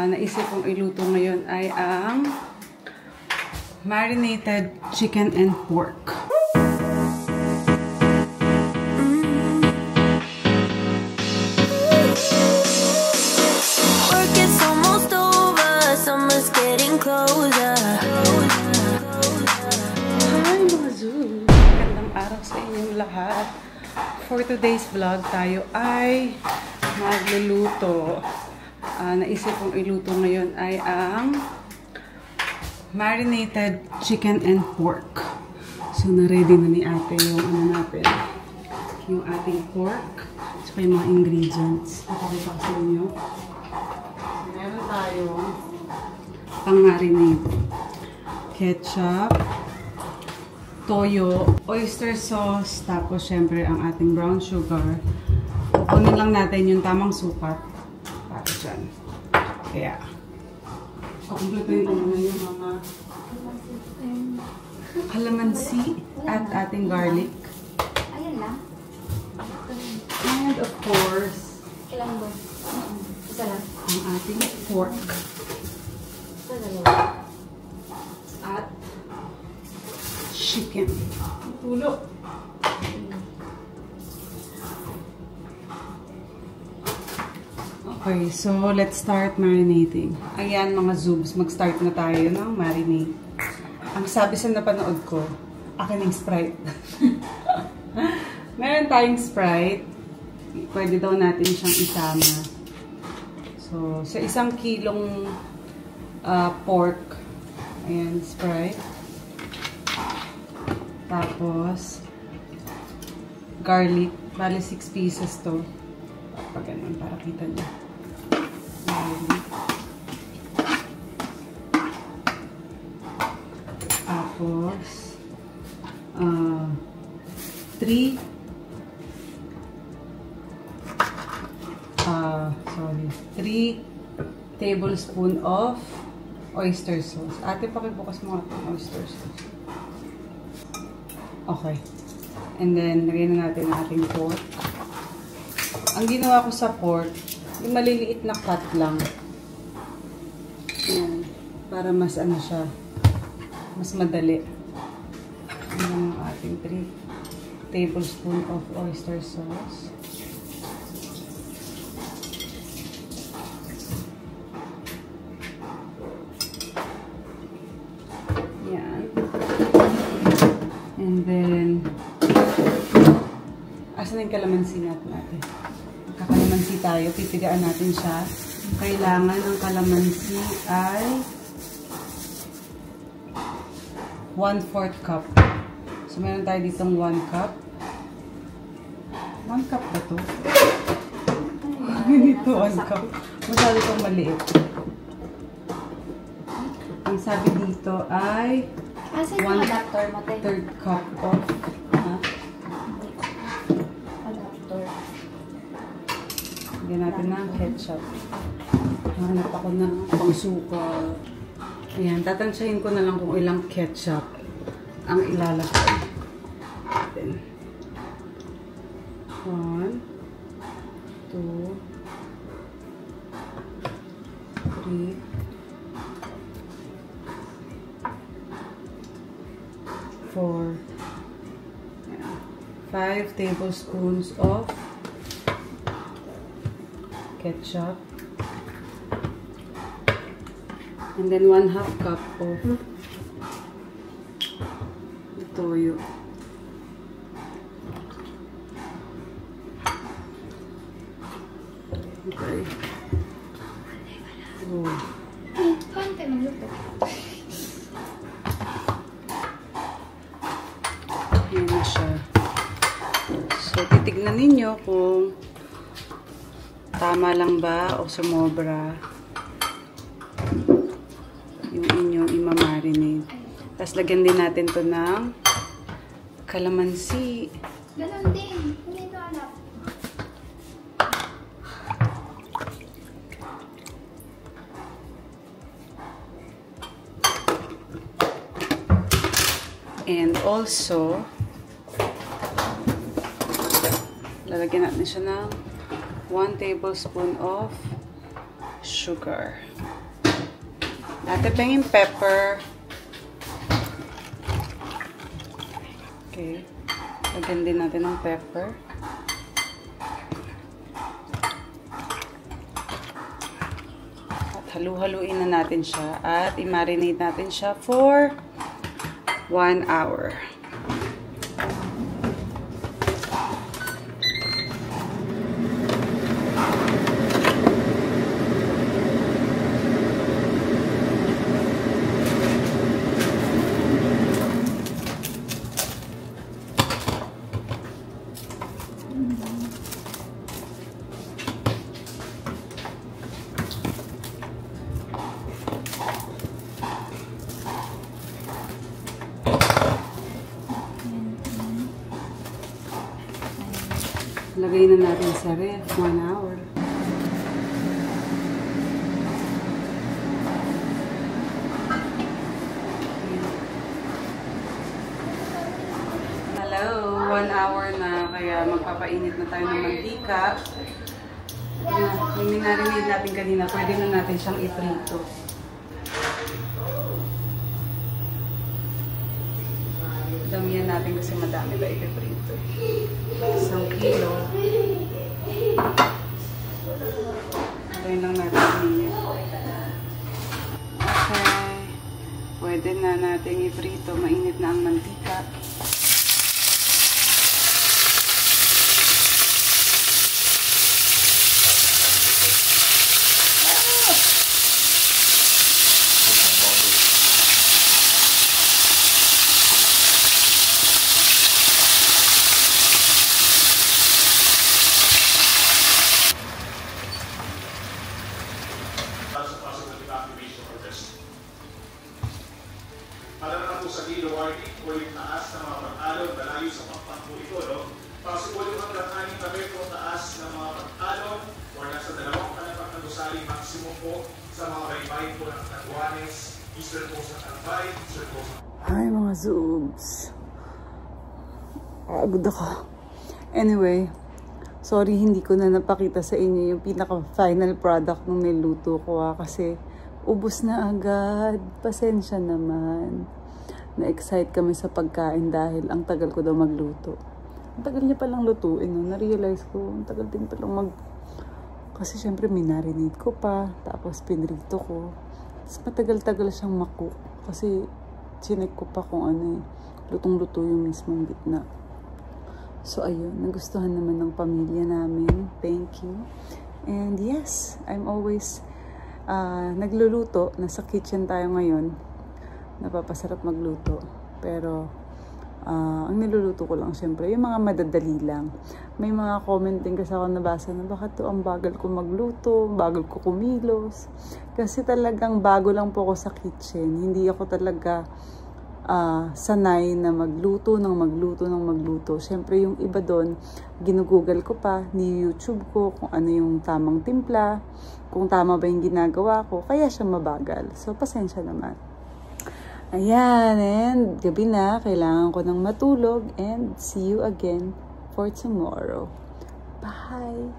naisip kong iluto ngayon ay ang marinated chicken and pork. Work is almost over, summer's getting closer. Hi mga Zoo! Magandang araw sa inyong lahat. For today's vlog, tayo ay magluluto. Naisip kong iluto ngayon ay ang marinated chicken and pork. So, na-ready na ni ate yung ano natin. Yung ating pork. Tsaka yung mga ingredients. Napakita ko sa inyo. Meron tayong pang-marinate. Ketchup, toyo, oyster sauce, tapos syempre ang ating brown sugar. Kunin lang natin yung tamang sukat para dyan. Kaya, kukumpletuhin ko muna yung mga kalamansi at ating garlic. Ayan lang. And of course, Kailan ba? Isa lang. ang ating pork. Isa dalawa. At chicken. Tulo. Okay, so let's start marinating. Ayan mga zoobs, mag-start na tayo ng marinate. Ang sabi sa napanood ko, akin yung Sprite. Meron tayong Sprite. Pwede daw natin siyang isama. So, sa 1 kilong pork, ayan, Sprite. Tapos, garlic. Bali 6 pieces to. Pag ganun, para kita niyo. Garlic. Tapos, 3 tablespoon of oyster sauce. Ate, pakibukas mo ang oyster sauce. Okay. And then, lagyan na natin ang ating pork. Ang ginawa ko sa pork, yung maliliit na cut lang. Ayan. Para mas ano siya, mas madali. Ayan ang ating 3 tablespoon of oyster sauce. And then, asan yung kalamansi natin? Kakalamansi tayo, pipigaan natin siya. Kailangan ng kalamansi ay 1/4 cup. So, meron tayo ditong 1 cup. 1 cup ba ito? Dito 1 cup. Masabi itong maliit. Ang sabi dito ay Asan yung adapter mo, te? 1/3 cup of Adapter. Lagyan natin ng ketchup. Hanap ako ng pangsuka. Ayan, tatansyahin ko na lang kung ilang ketchup ang ilalagay. Then, 1, 2, 3, 4, 5 tablespoons of ketchup, and then 1/2 cup of toyo. Okay. Oh. Konti magluto. Yan na siya. So, titignan ninyo kung tama lang ba o sumobra yung inyong imamarinate. Tapos, lagyan din natin to ng kalamansi. Ganon din. Hindi ito anak. And also, lalagyan natin siya ng 1 tablespoon of sugar. Ate Peng yung pepper. Okay. Lagyan din natin ng pepper. At halu-haluin na natin siya. At i-marinate natin siya for 1 hour. Lagay na natin sa ref, 1 hour. Hello, 1 hour na, kaya magpapainit na tayo ng mantika. Yung minarinate natin kanina, pwede na natin siyang iprito. Damihan natin kasi madami ba ipiprito. 1 kilo. Lagyan lang natin minute. Okay. Pwede na natin iprito. Mainit na ang mantika. Para naman po sa Gilo warning o yung taas ng mga pag-alon na layo sa pagpangko ito, no? Possible yung hanggang 6 metro taas ng mga pag-alon o nasa 2 kalapat na gusali maximum po sa mga baybayin po ng Caguanes, Eastern Coast ng Albay, Eastern Coast ng... Hi mga zoobs. Agod ako. Anyway, sorry hindi ko na napakita sa inyo yung pinaka-final product nung niluto ko kasi ubos na agad. Pasensya naman. Na-excite kami sa pagkain dahil ang tagal ko daw magluto. Ang tagal niya palang lutuin. No? Na-realize ko, ang tagal din palang Kasi syempre minarinate ko pa. Tapos pinrito ko. Tapos matagal-tagal siyang makook. Kasi chinek ko pa kung ano eh. Lutong-luto yung mismong gitna. So ayun, nagustuhan naman ng pamilya namin. Thank you. And yes, I'm always nagluluto. Nasa kitchen tayo ngayon. Napapasarap magluto. Pero ang niluluto ko lang syempre, yung mga madadali lang. May mga comment din kasi ako nabasa na bakit to ang bagal ko magluto, bagal ko kumilos. Kasi talagang bago lang po ako sa kitchen. Hindi ako talaga sanay na magluto. Syempre yung iba doon, ginugoogle ko pa, ni-YouTube ko kung ano yung tamang timpla, kung tama ba yung ginagawa ko, kaya siya mabagal. So, pasensya naman. Ayan, and gabi na, kailangan ko ng matulog, and see you again for tomorrow. Bye!